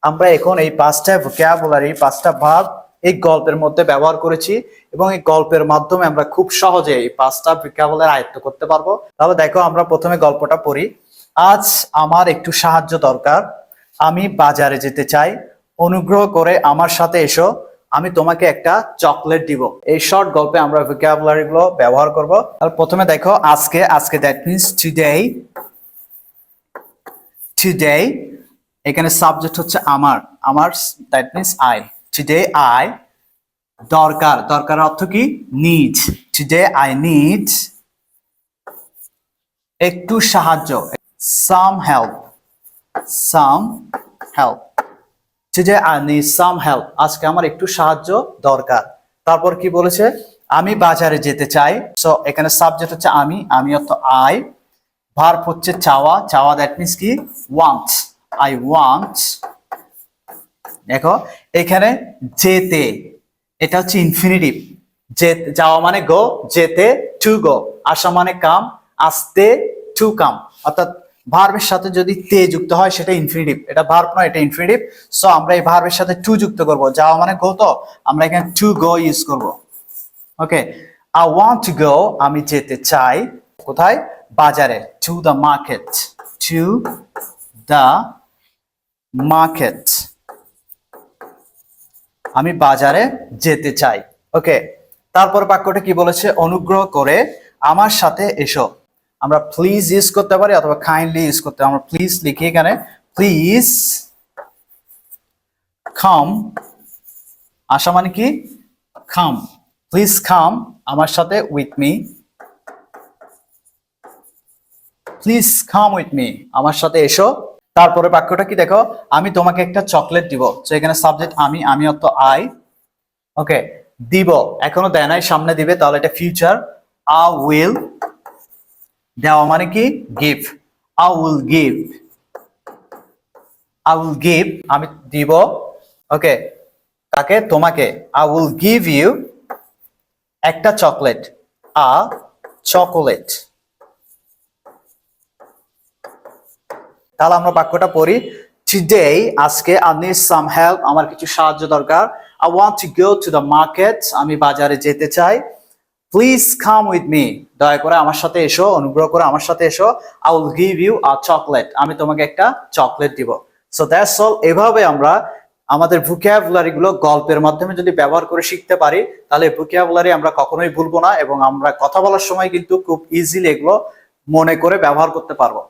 আমরা এখন এই পাঁচটা ভোকাবুলারি, পাঁচটা ভার্ব এই গল্পের মধ্যে ব্যবহার করেছি এবং এই গল্পের মাধ্যমে আমরা খুব সহজে এই পাঁচটা ভোকাবুলারি আয়ত্ত করতে পারবো। তাহলে দেখো, আমরা প্রথমে গল্পটা পড়ি। আজ আমার একটু সাহায্য দরকার। আমি বাজারে যেতে চাই। অনুগ্রহ করে আমার সাথে এসো। আমি তোমাকে একটা চকলেট দিব। এই শর্ট গল্পে আমরা ভোকাবুলারি গুলো ব্যবহার করব। আর প্রথমে দেখো, আজকে, আজকে দ্যাট মিনস টুডে। টুডে এখানে সাবজেক্ট হচ্ছে আমার, আমার that means I. Today I, দরকার, দরকার অর্থ কি? নিড। টুডে আই নিড একটু সাহায্য, সাম help, some help. Today I need some help, আজকে আমার একটু সাহায্য দরকার। তারপর কি বলেছে? আমি বাজারে যেতে চাই। সো এখানে সাবজেক্ট হচ্ছে আমি, আমি অর্থ আই। ভার্ব হচ্ছে চাওয়া, চাওয়া দ্যাট মিনস কি? ওয়ান্ট। I want. দেখো এখানে যেতে, এটা হচ্ছে ইনফিনিটিভ। যাওয়া মানে গো, যেতে টু গো, আসা মানে কাম, আসতে টু কাম। অর্থাৎ ভার্বের সাথে যদি তে যুক্ত হয় সেটা ইনফিনিটিভ, এটা ভার্ব নয়, এটা ইনফিনিটিভ। সো আমরা এই ভার্বের সাথে টু যুক্ত করব। যাওয়া মানে গো, তো আমরা এখানে টু গো ইউজ করব। ওকে, আই ওয়ান্ট টু গো, আমি যেতে চাই। কোথায়? বাজারে। To the market, to the market, আমি বাজারে যেতে চাই। ওকে, তারপর বাক্যটা কি বলেছে? অনুগ্রহ করে আমার সাথে এসো। আমরা প্লিজ ইউজ করতে পারি অথবা কাইন্ডলি ইউজ করতে পারি। আমরা প্লিজ লিখি এখানে, প্লিজ কাম, আসা মানে কি? কাম। প্লিজ কাম আমার সাথে, with me. Please come with me, আমার সাথে এসো। তারপরে বাক্যটা কি দেখো, আমি তোমাকে একটা চকলেট দিব। তো এখানে সাবজেক্ট আমি, আমি অর্থ আই। ওকে, দিব এখনো দেয় নাই, সামনে দিবে, তাহলে এটা ফিউচার। আই উইল, দেওয়া মানে কি? Give. I will give, I will give, আমি দিব। ওকে, কাকে? তোমাকে। আই উইল গিভ ইউ একটা চকলেট, আ চকোলেট। তাহলে আমরা বাক্যটা পড়ি। টুডে, আজকে, আই নিড সাম হেল্প, আমার কিছু সাহায্য দরকার। I want to go to the market, আমি বাজারে যেতে চাই। প্লিজ কাম উইথ মি, দয়া করে আমার সাথে এসো, অনুগ্রহ করে আমার সাথে এসো। I will give you a chocolate, আমি তোমাকে একটা চকলেট দিব। So that's all. এভাবে আমরা আমাদের ভোকাবুলারি গুলো গল্পের মাধ্যমে যদি ব্যবহার করে শিখতে পারি, তাহলে ভোকাবুলারি আমরা কখনোই ভুলবো না এবং আমরা কথা বলার সময় কিন্তু খুব ইজিলি এগুলো মনে করে ব্যবহার করতে পারবো।